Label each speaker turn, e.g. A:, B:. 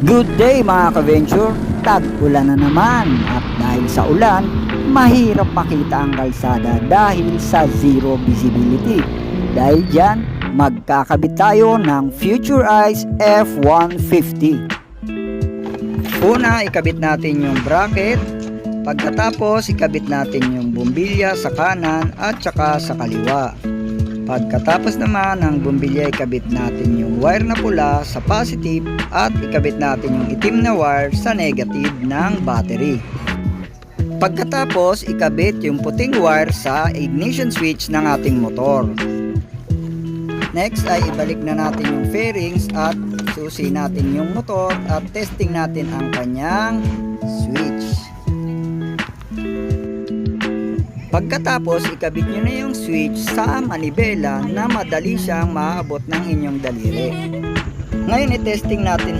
A: Good day mga ka-venture, tag-ulan na naman at dahil sa ulan, mahirap makita ang kalsada dahil sa zero visibility. Dahil dyan, magkakabit tayo ng Future Eyes F150. Una, ikabit natin yung bracket. Pagkatapos, ikabit natin yung bumbilya sa kanan at saka sa kaliwa. Pagkatapos naman ng bumbilya, ikabit natin yung wire na pula sa positive at ikabit natin yung itim na wire sa negative ng battery. Pagkatapos, ikabit yung puting wire sa ignition switch ng ating motor. Next ay ibalik na natin yung fairings at susi natin yung motor at testing natin ang kanyang switch. Pagkatapos, ikabit nyo na yung switch sa manibela na madali siyang maaabot ng inyong daliri. Ngayon, i-testing natin